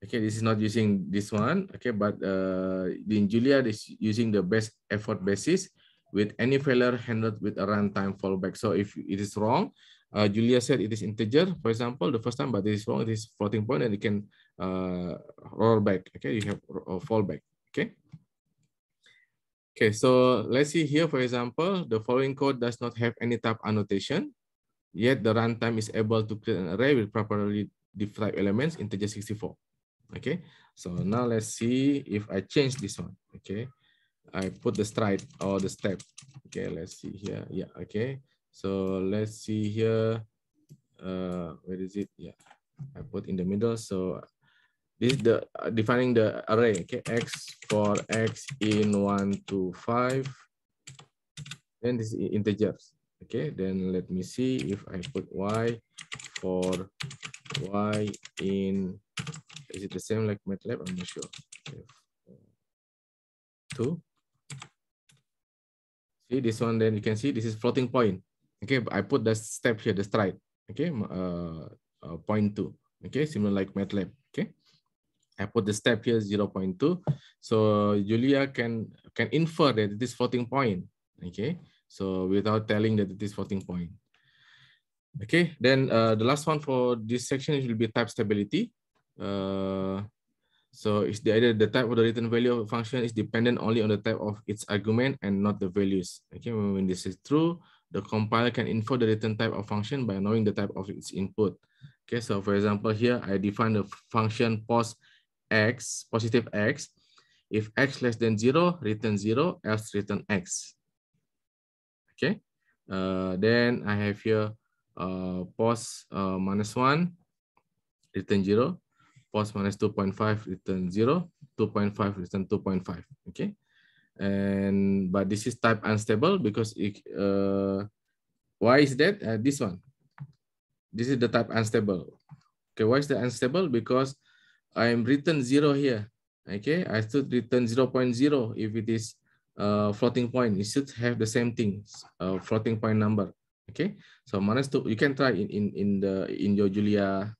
Okay, this is not using this one. Okay, but in Julia, this is using the best effort basis with any failure handled with a runtime fallback. So if it is wrong, Julia said it is integer, for example, the first time, but it is wrong, it is floating point, and it can roll back. Okay, you have a fallback. Okay. Okay, so let's see here, for example, the following code does not have any type annotation, yet the runtime is able to create an array with properly defined elements, integer 64. Okay, so now let's see if I change this one. Okay, I put the stride or the step. Okay, let's see here. Yeah, okay. So let's see here. Where is it? Yeah, I put in the middle. So this is the defining the array. Okay, x for x in 1 to 5. Then this is integers. Okay, then let me see if I put y for y in, is it the same like MATLAB? I'm not sure. Okay. 2. See this one, then you can see this is floating point. Okay, I put the step here, the stride. Okay, point 2. Okay, similar like MATLAB. Okay, I put the step here 0.2. So Julia can infer that it is floating point. Okay, so without telling that it is floating point. Okay, then the last one for this section will be type stability. So it's either the type of the return value of a function is dependent only on the type of its argument and not the values. Okay, when this is true, the compiler can infer the return type of function by knowing the type of its input. Okay, so for example here, I define the function post x, positive x. If x less than 0, return 0, else return x. Okay, then I have here post minus 1, return 0. Post minus 2.5, return 0. 2.5, return 2.5. Okay, but this is type unstable because why is that? This one. This is the type unstable. Okay, why is that unstable? Because I'm written 0 here. Okay, I should return 0.0 if it is floating point. It should have the same thing, floating point number. Okay, so minus 2. You can try in your Julia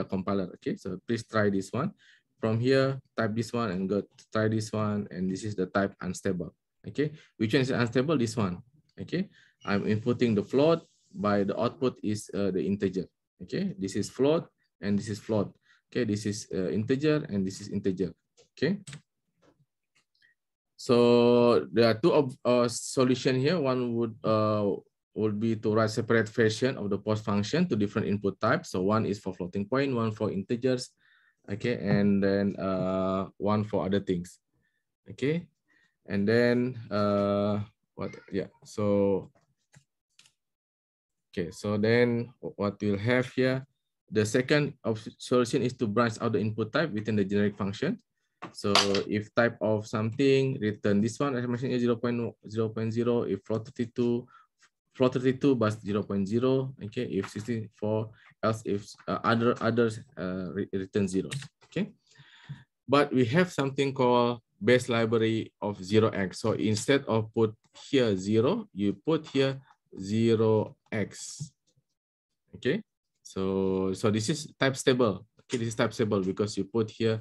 compiler. Okay, so please try this one. From here, type this one and go try this one, and this is the type unstable. Okay, which one is unstable? This one. Okay, I'm inputting the float, by the output is the integer. Okay, this is float and this is float. Okay, this is integer and this is integer. Okay, so there are two solution here. One would be to write separate version of the post function to different input types. So one is for floating point, one for integers. Okay, and then one for other things. Okay, and then what? Yeah. So okay, so then what we'll have here, the second solution is to branch out the input type within the generic function. So if type of something, return this one, as I mentioned, 0.0. If float 32 but 0.0. Okay, if 64, else if others return zeros. Okay, but we have something called base library of 0x. So instead of put here 0, you put here 0x. Okay, so this is type stable. Okay, this is type stable because you put here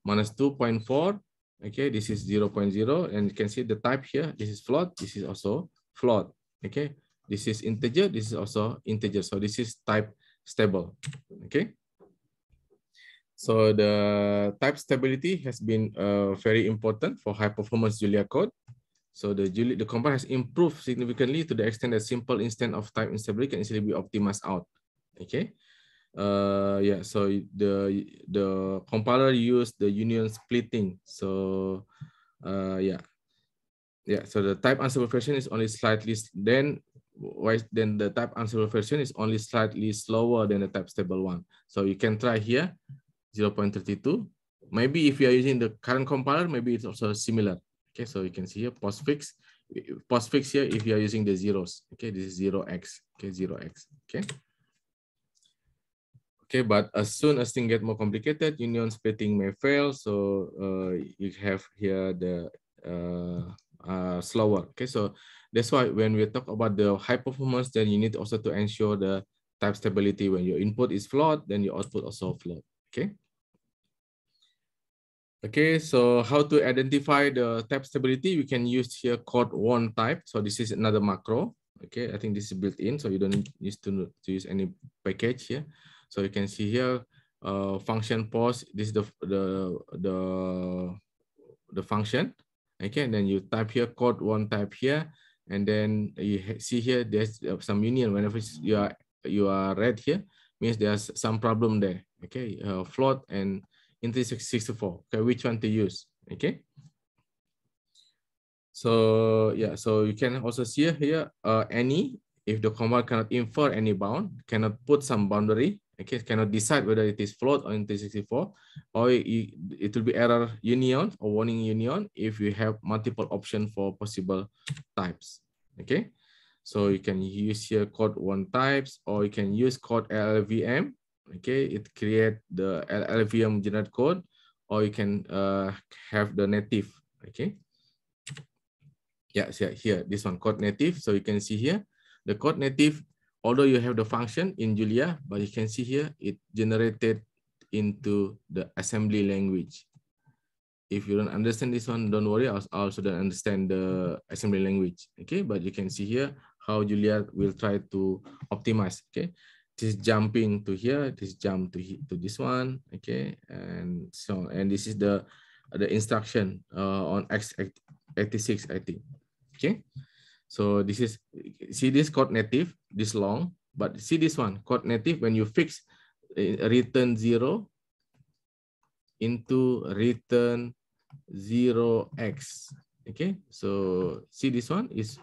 minus 2.4. Okay, this is 0.0, and you can see the type here. This is float. This is also float. Okay, this is integer. This is also integer. So this is type stable. Okay. So the type stability has been very important for high performance Julia code. So the compiler has improved significantly to the extent that simple instance of type instability can easily be optimized out. Okay. Yeah. So the compiler used the union splitting. So yeah. So the type unstable version is only slightly then the type unstable version is only slightly slower than the type stable one. So you can try here 0.32. Maybe if you are using the current compiler, maybe it's also similar. Okay, so you can see here postfix here if you are using the zeros. Okay, this is 0x. Okay, 0x. Okay. Okay, but as soon as things get more complicated, union splitting may fail. So you have here the slower. Okay, so that's why when we talk about the high performance, then you need also to ensure the type stability. When your input is float, then your output also float. Okay. Okay, so how to identify the type stability? We can use here code one type. So this is another macro. Okay, I think this is built in, so you don't need to use any package here. So you can see here, function post. This is the function. Okay, and then you type here code one type here, and then you see here there's some union. Whenever you are red here, means there's some problem there. Okay, float and integer 64. Okay, which one to use? Okay. So yeah, so you can also see here any, if the compiler cannot infer any bound, cannot put some boundary, okay, cannot decide whether it is float or integer 64, or it will be error union or warning union if you have multiple options for possible types. Okay, so you can use here code one types, or you can use code LLVM. Okay, it create the LLVM generate code, or you can have the native. Okay. Yeah, here, this one, code native. So you can see here, the code native, although you have the function in Julia, but you can see here, it generated into the assembly language. If you don't understand this one, don't worry, I also don't understand the assembly language. Okay, but you can see here how Julia will try to optimize. Okay, this jumping to here, this jump to this one. Okay, and so, and this is the instruction on x86, I think. Okay, so this is, see this code native, this long, but see this one, code native, when you fix return 0 into return 0x. Okay, so see this one is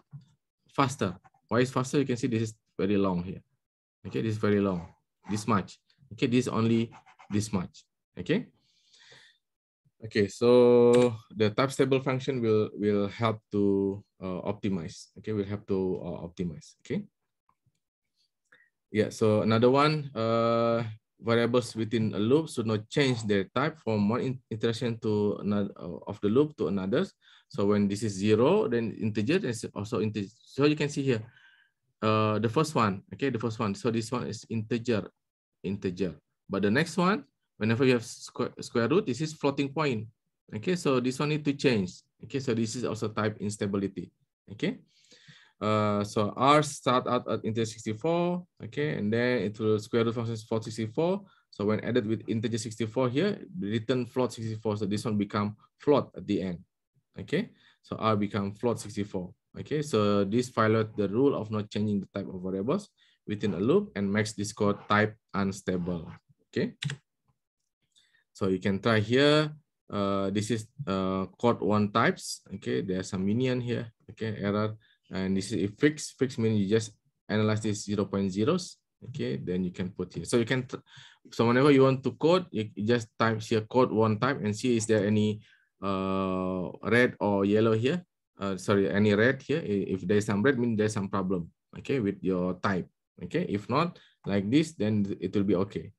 faster. Why is faster? You can see this is very long here. Okay, this is very long, this much. Okay, this is only this much. Okay. Okay, so the type stable function will help to optimize. Okay, will help to optimize. Okay. Yeah. So another one, variables within a loop should not change their type from one iteration to another of the loop to another. So when this is 0, then integer is also integer. So you can see here, the first one. Okay, the first one. So this one is integer. But the next one, whenever you have square root, this is floating point. Okay, so this one need to change. Okay, so this is also type instability. Okay, so R start out at integer 64. Okay, and then it will square root function is float 64. So when added with integer 64 here, return float 64. So this one become float at the end. Okay, so R become float 64. Okay, so this violates the rule of not changing the type of variables within a loop and makes this code type unstable. Okay, so you can try here. This is code one types. Okay, there's some union here. Okay, error, and this is fix. Fix means you just analyze this 0.0s. Okay, then you can put here. So you can, so whenever you want to code, you just type here code one type and see is there any red or yellow here. Sorry, any red here. If there's some red, means there's some problem. Okay, with your type. Okay, if not like this, then it will be okay.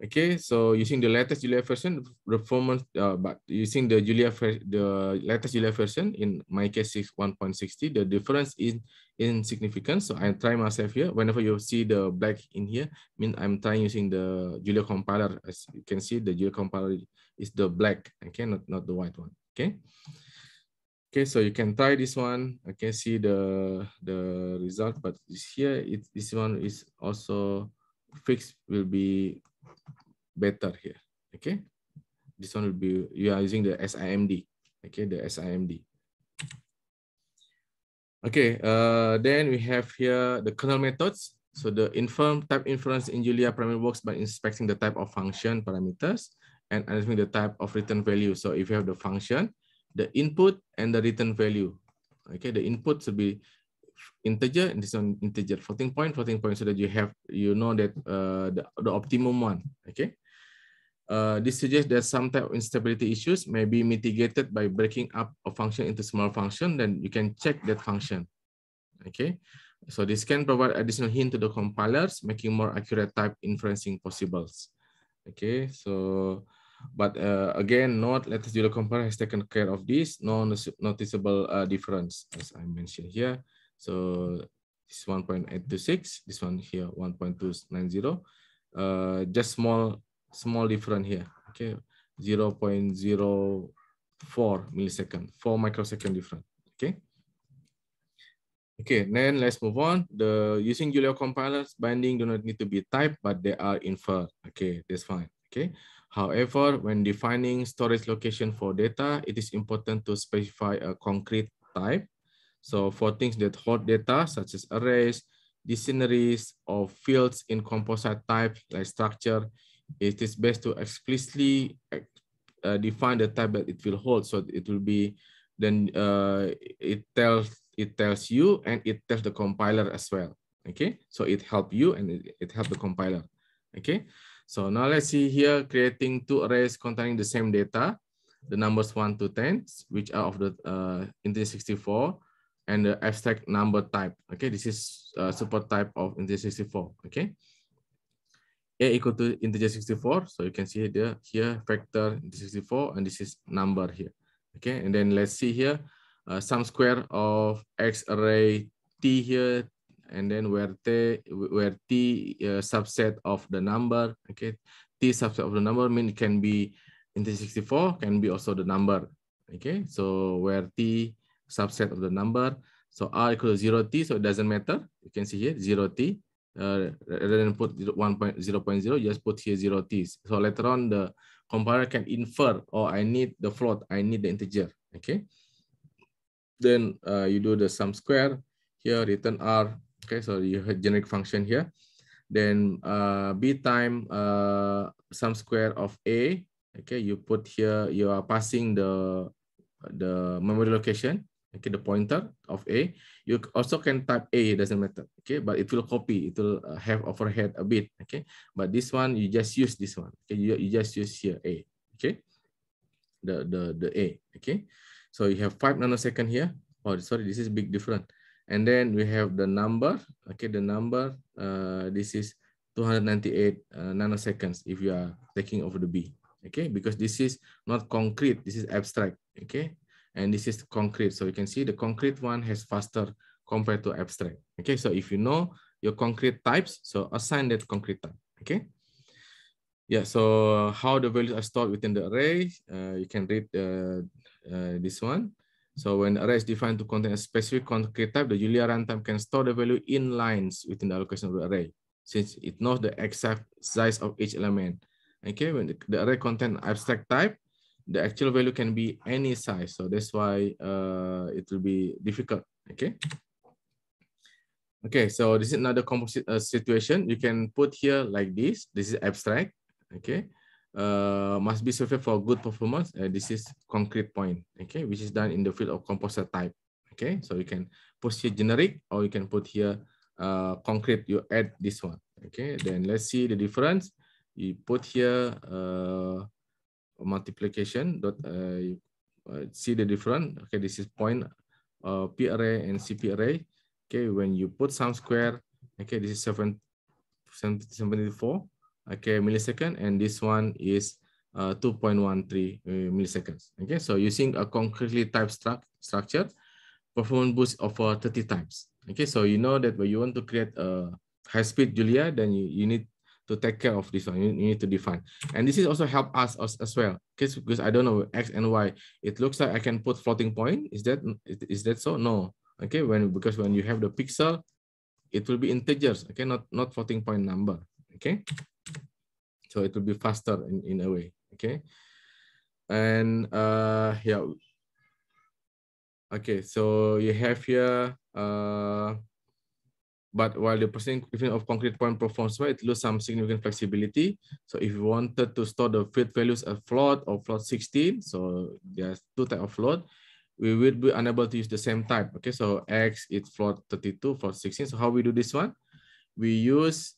Okay, so using the latest Julia version, performance, but using the latest Julia version, in my case 1.60, the difference is insignificant. So I try myself here. Whenever you see the black in here, mean I'm trying using the Julia compiler. As you can see, the Julia compiler is the black. Okay, not the white one. Okay. Okay, so you can try this one. Okay, see the result, but here this one is also fixed, will be better here. Okay, this one will be, you are using the SIMD. Okay, the SIMD. Okay, then we have here the kernel methods. So the type inference in Julia primarily works by inspecting the type of function parameters and identifying the type of return value. So if you have the function, the input and the return value. Okay, the input should be integer and this one integer, floating point, so that you know that the optimum one. Okay. This suggests that some type of instability issues may be mitigated by breaking up a function into small function. Then you can check that function. Okay, so this can provide additional hint to the compilers, making more accurate type inferencing possible. Okay, so but again, not latest Julia compiler has taken care of this noticeable difference as I mentioned here. So this 1.826, this one here 1.290, just small difference here. Okay, 0.04 millisecond, 4 microsecond difference. Okay. Okay, then let's move on. The using Julia compilers, binding do not need to be typed, but they are inferred. Okay, that's fine. Okay. However, when defining storage location for data, it is important to specify a concrete type. So for things that hold data, such as arrays, dictionaries, or fields in composite type like structure, it is best to explicitly define the type that it will hold. So it will be, then it tells you and it tells the compiler as well. Okay, so it helps you and it helps the compiler. Okay, so now let's see here, creating two arrays containing the same data, the numbers 1 to 10, which are of the integer 64, and the abstract number type. Okay, this is support type of integer 64. Okay, a equal to integer 64. So you can see here factor integer 64, and this is number here. Okay, and then let's see here sum square of X array T here, and then where T subset of the number. Okay, T subset of the number mean it can be integer 64, can be also the number. Okay, so where T subset of the number, so R equal to 0T, so it doesn't matter. You can see here 0T. Rather than put 1.0.0, just put here 0T. So later on, the compiler can infer, oh, I need the float, I need the integer. Okay. Then you do the sum square here, return R. Okay, so you have generic function here. Then B time sum square of A. Okay, you put here, you are passing the memory location. Okay, the pointer of A. You also can type A, it doesn't matter. Okay, but it will copy, it will have overhead a bit. Okay, but this one, you just use this one. Okay, you just use here A. Okay, the A. Okay, so you have 5 nanoseconds here. Oh, sorry, this is big difference. And then we have the number. Okay, the number, this is 298 nanoseconds if you are taking over the B. Okay, because this is not concrete, this is abstract. Okay, and this is concrete. So you can see the concrete one has faster compared to abstract. Okay, so if you know your concrete types, so assign that concrete type. Okay. Yeah, so how the values are stored within the array, you can read this one. So when the array is defined to contain a specific concrete type, the Julia runtime can store the value in lines within the allocation of the array, since it knows the exact size of each element. Okay, when the array contains abstract type, the actual value can be any size. So that's why it will be difficult. Okay. Okay, so this is another composite situation. You can put here like this. This is abstract. Okay, must be solved for good performance. This is concrete point. Okay, which is done in the field of composite type. Okay, so you can put here generic, or you can put here concrete. You add this one. Okay, then let's see the difference. You put here multiplication dot. See the difference. Okay, this is point P array and CP array. Okay, when you put sum square, okay, this is 74. Okay, millisecond, and this one is 2.13 milliseconds. Okay, so using a concretely typed structure, performance boost over 30 times. Okay, so you know that when you want to create a high-speed Julia, then you need to take care of this one. You need to define, and this is also help us as well. Okay, because I don't know X and Y. It looks like I can put floating point. Is that so? No. Okay, because when you have the pixel, it will be integers. Okay, not floating point number. Okay. So it will be faster in a way. Okay. And yeah. Okay, so you have here, but while the percent of concrete point performs well, it loses some significant flexibility. So if you wanted to store the field values as float or float 16, so there's two types of float, we will be unable to use the same type. Okay, so X is float 32, float 16. So how we do this one? We use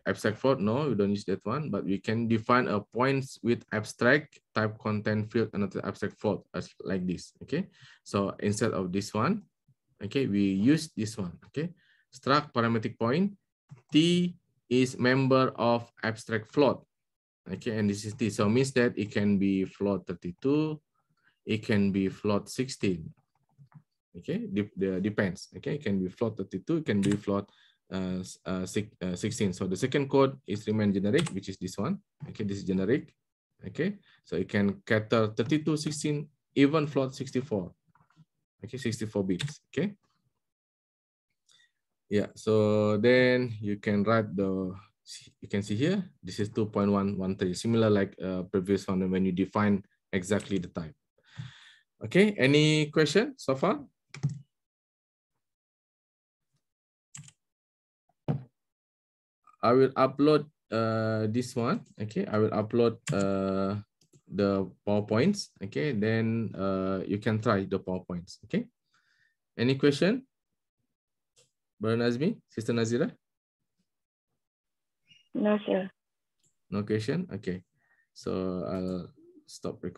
abstract float. No, we don't use that one, but we can define a points with abstract type content field another abstract float as like this. Okay, so instead of this one, okay, we use this one. Okay, struct parametric point T is member of abstract float. Okay, and this is T, so means that it can be float 32, it can be float 16. Okay, depends. Okay, it can be float 32, it can be float 16. So the second code is remain generic, which is this one. Okay, this is generic. Okay, so it can cater 32, 16, even float 64. Okay, 64 bits. Okay. Yeah, so then you can write the You can see here, this is 2.113, similar like previous one when you define exactly the type. Okay, any question so far? I will upload this one. Okay, I will upload the PowerPoints. Okay, then you can try the PowerPoints. Okay, any question? Brother Nazmi, Sister Nazira? No, sir. No question? Okay, so I'll stop recording.